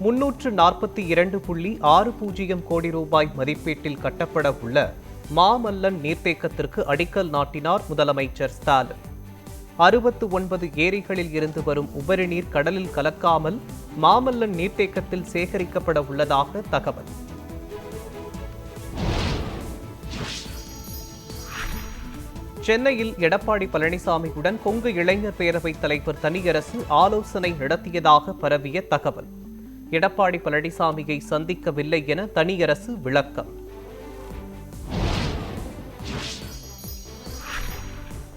342.60 கோடி ரூபாய் மதிப்பீட்டில் கட்டப்பட உள்ள மாமல்லன் நீர்த்தேக்கத்திற்கு அடிக்கல் நாட்டினார் முதலமைச்சர் ஸ்டாலின். 69 ஏரிகளில் இருந்து வரும் உபரிநீர் கடலில் கலக்காமல் மாமல்லன் நீர்த்தேக்கத்தில் சேகரிக்கப்பட உள்ளதாக தகவல். சென்னையில் எடப்பாடி பழனிசாமியுடன் கொங்கு இளைஞர் பேரவைத் தலைவர் தனியரசு ஆலோசனை நடத்தியதாக பரவிய தகவல். எடப்பாடி பழனிசாமியை சந்திக்கவில்லை என தனியரசு விளக்கம்.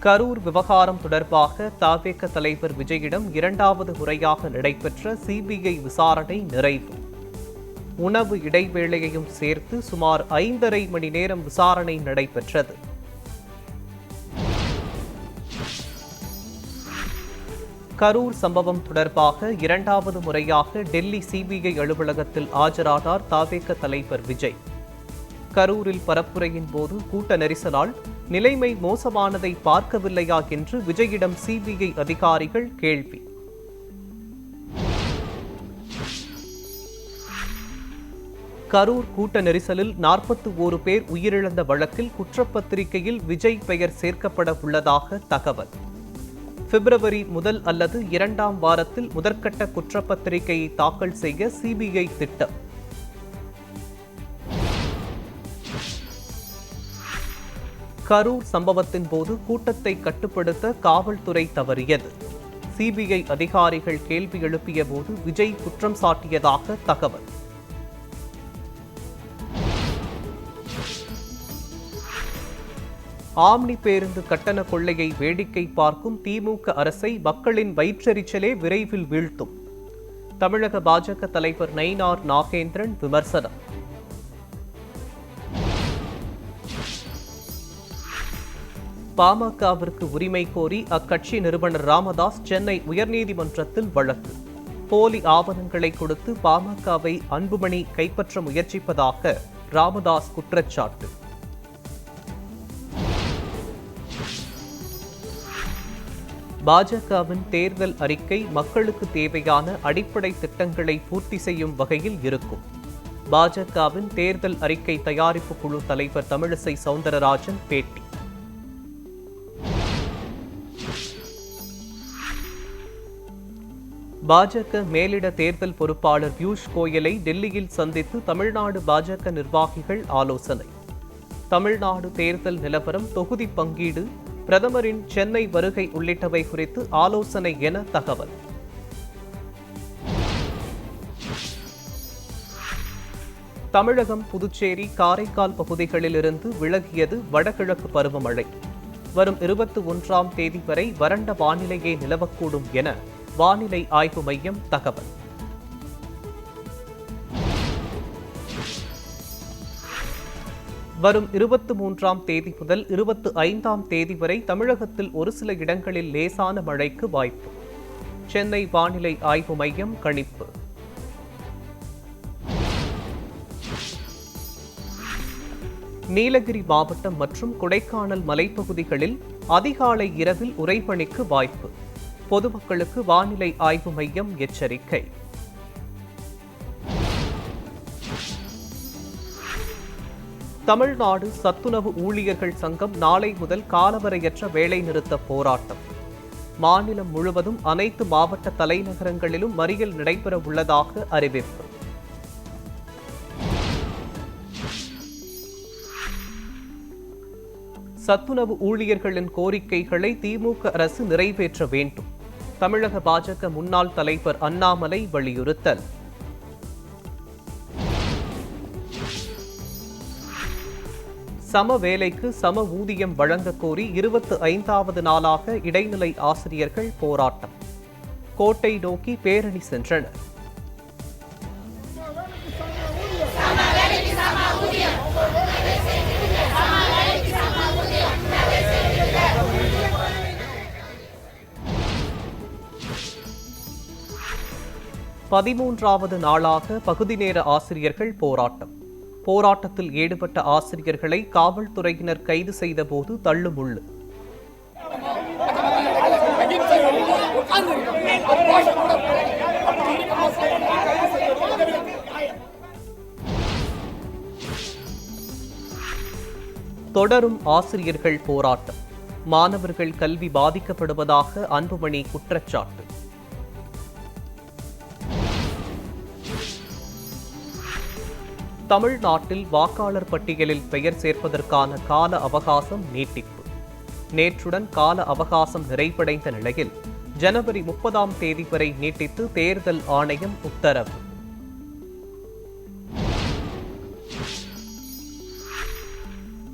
கரூர் விவகாரம் தொடர்பாக தவேக தலைவர் விஜயிடம் 2வது முறையாக நடைபெற்ற சிபிஐ விசாரணை நிறைவு. உணவு இடைவேளையையும் சேர்த்து சுமார் 5.5 மணி நேரம் விசாரணை நடைபெற்றது. கரூர் சம்பவம் தொடர்பாக 2வது முறையாக டெல்லி சிபிஐ அலுவலகத்தில் ஆஜரானார் தவேக தலைவர் விஜய். கரூரில் பரப்புரையின் போது கூட்ட நெரிசலால் நிலைமை மோசமானதை பார்க்கவில்லையா என்று விஜயிடம் சிபிஐ அதிகாரிகள் கேள்வி. கரூர் கூட்ட நெரிசலில் 41 பேர் உயிரிழந்த வழக்கில் குற்றப்பத்திரிகையில் விஜய் பெயர் சேர்க்கப்பட உள்ளதாக தகவல். பிப்ரவரி 1 அல்லது 2ஆம் வாரத்தில் முதற்கட்ட குற்றப்பத்திரிகையை தாக்கல் செய்ய சிபிஐ திட்டம். கரூர் சம்பவத்தின் போது கூட்டத்தை கட்டுப்படுத்த காவல்துறை தவறியது. சிபிஐ அதிகாரிகள் கேள்வி எழுப்பிய போது விஜய் குற்றம் சாட்டியதாக தகவல். ஆம்னி பேருந்து கட்டண கொள்ளையை வேடிக்கை பார்க்கும் திமுக அரசை மக்களின் வயிற்றெரிச்சலே விரைவில் வீழ்த்தும். தமிழக பாஜக தலைவர் நயினார் நாகேந்திரன் விமர்சனம். பாமகவிற்கு உரிமை கோரி அக்கட்சி நிறுவனர் ராமதாஸ் சென்னை உயர்நீதிமன்றத்தில் வழக்கு. போலி ஆவணங்களை கொடுத்து பாமகவை அன்புமணி கைப்பற்ற முயற்சிப்பதாக ராமதாஸ் குற்றச்சாட்டு. பாஜகவின் தேர்தல் அறிக்கை மக்களுக்கு தேவையான அடிப்படை திட்டங்களை பூர்த்தி செய்யும் வகையில் இருக்கும். பாஜகவின் தேர்தல் அறிக்கை தயாரிப்பு குழு தலைவர் தமிழிசை சவுந்தரராஜன் பேட்டி. பாஜக மேலிட தேர்தல் பொறுப்பாளர் பியூஷ் கோயலை டெல்லியில் சந்தித்து தமிழ்நாடு பாஜக நிர்வாகிகள் ஆலோசனை. தமிழ்நாடு தேர்தல் நிலவரம், தொகுதி பங்கீடு, பிரதமரின் சென்னை வருகை உள்ளிட்டவை குறித்து ஆலோசனை என தகவல். தமிழகம், புதுச்சேரி, காரைக்கால் பகுதிகளில் இருந்து விலகியது வடகிழக்கு பருவமழை. வரும் 21ஆம் தேதி வரை வறண்ட வானிலையே நிலவக்கூடும் என வானிலை ஆய்வு மையம் தகவல். வரும் 23ஆம் தேதி முதல் 25ஆம் தேதி வரை தமிழகத்தில் ஒரு சில இடங்களில் லேசான மழைக்கு வாய்ப்பு. சென்னை வானிலை ஆய்வு மையம் கணிப்பு. நீலகிரி மாவட்டம் மற்றும் கொடைக்கானல் மலைப்பகுதிகளில் அதிகாலை இரவில் உறைபனிக்கு வாய்ப்பு. பொதுமக்களுக்கு வானிலை ஆய்வு மையம் எச்சரிக்கை. தமிழ்நாடு சத்துணவு ஊழியர்கள் சங்கம் நாளை முதல் காலவரையற்ற வேலைநிறுத்த போராட்டம். மாநிலம் முழுவதும் அனைத்து மாவட்ட தலைநகரங்களிலும் மறியல் நடைபெற உள்ளதாக அறிவிப்பு. சத்துணவு ஊழியர்களின் கோரிக்கைகளை திமுக அரசு நிறைவேற்ற வேண்டும். தமிழக பாஜக முன்னாள் தலைவர் அண்ணாமலை வலியுறுத்தல். சம வேலைக்கு சம ஊதியம் வழங்க கோரி 25வது நாளாக இடைநிலை ஆசிரியர்கள் போராட்டம். கோட்டை நோக்கி பேரணி சென்றனர். பதிமூன்றாவது நாளாக பகுதி நேர ஆசிரியர்கள் போராட்டம். போராட்டத்தில் ஈடுபட்ட ஆசிரியர்களை காவல்துறையினர் கைது செய்தபோது தள்ளுமுள்ளு. தொடரும் ஆசிரியர்கள் போராட்டம். மாணவர்கள் கல்வி பாதிக்கப்படுவதாக அன்புமணி குற்றச்சாட்டு. தமிழ்நாட்டில் வாக்காளர் பட்டியலில் பெயர் சேர்ப்பதற்கான கால அவகாசம் நீட்டிப்பு. நேற்றுடன் கால அவகாசம் நிறைவடைந்த நிலையில் ஜனவரி 30ஆம் தேதி வரை நீட்டித்து தேர்தல் ஆணையம் உத்தரவு.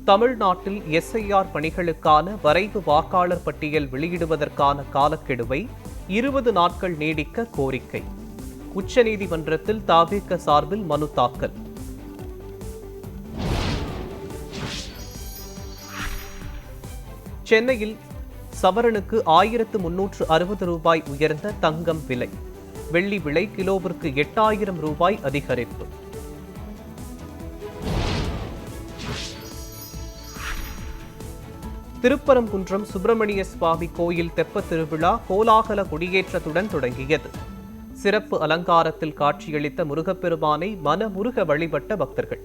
தமிழ்நாட்டில் எஸ்ஐஆர் பணிகளுக்கான வரைவு வாக்காளர் பட்டியல் வெளியிடுவதற்கான காலக்கெடுவை 20 நாட்கள் நீடிக்க கோரிக்கை. உச்சநீதிமன்றத்தில் தவிக சார்பில் மனு தாக்கல். சென்னையில் சவரனுக்கு 1360 ரூபாய் உயர்ந்த தங்கம் விலை. வெள்ளி விலை கிலோவிற்கு 8000 ரூபாய் அதிகரிப்பு. திருப்பரங்குன்றம் சுப்பிரமணிய சுவாமி கோயில் தெப்பத் திருவிழா கோலாகல கொடியேற்றத்துடன் தொடங்கியது. சிறப்பு அலங்காரத்தில் காட்சியளித்த முருகப்பெருமானை மனமுருக வழிபட்ட பக்தர்கள்.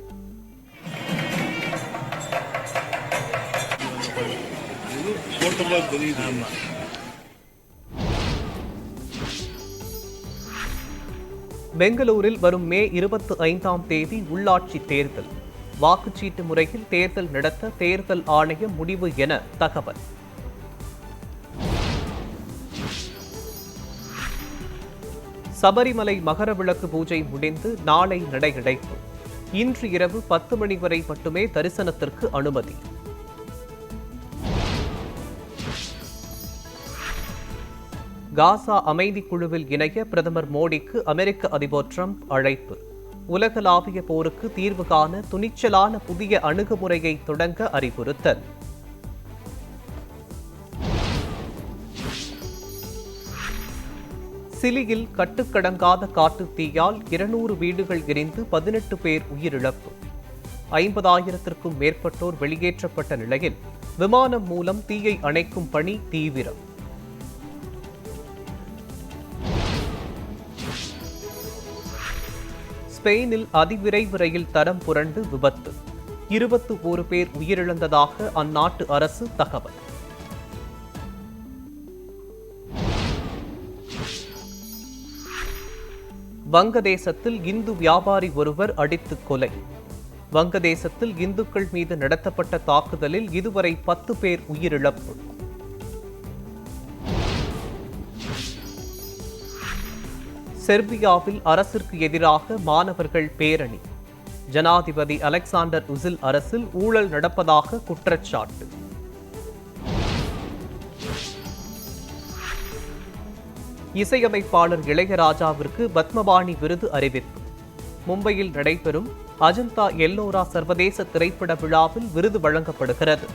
பெங்களூரில் வரும் மே 25ஆம் தேதி உள்ளாட்சி தேர்தல். வாக்குச்சீட்டு முறையில் தேர்தல் நடத்த தேர்தல் ஆணையம் முடிவு என தகவல். சபரிமலை மகரவிளக்கு பூஜை முடிந்து நாளை நடையடைப்பு. இன்று இரவு 10 மணி வரை மட்டுமே தரிசனத்திற்கு அனுமதி. காசா அமைதி குழுவில் இணைய பிரதமர் மோடிக்கு அமெரிக்க அதிபர் டிரம்ப் அழைப்பு. உலகளாவிய போருக்கு தீர்வு காண துணிச்சலான புதிய அணுகுமுறையை தொடங்க அறிவுறுத்தல். சிலியில் கட்டுக்கடங்காத காட்டுத் தீயால் 200 வீடுகள் எரிந்து 18 பேர் உயிரிழப்பு. 50,000த்திற்கும் மேற்பட்டோர் வெளியேற்றப்பட்ட நிலையில் விமானம் மூலம் தீயை அணைக்கும் பணி தீவிரம். ஸ்பெயினில் அதிவிரைவு ரயில் தடம் புரண்டு விபத்து. 21 பேர் உயிரிழந்ததாக அந்நாட்டு அரசு தகவல். வங்கதேசத்தில் இந்து வியாபாரி ஒருவர் அடித்து கொலை. வங்கதேசத்தில் இந்துக்கள் மீது நடத்தப்பட்ட தாக்குதலில் இதுவரை 10 பேர் உயிரிழப்பு. செர்பியாவில் அரசிற்கு எதிராக மாணவர்கள் பேரணி. ஜனாதிபதி அலெக்சாண்டர் உசில் அரசில் ஊழல் நடப்பதாக குற்றச்சாட்டு. இசையமைப்பாளர் இளையராஜாவிற்கு பத்மபாணி விருது அறிவிப்பு. மும்பையில் நடைபெறும் அஜந்தா எல்லோரா சர்வதேச திரைப்பட விழாவில் விருது வழங்கப்படுகிறது.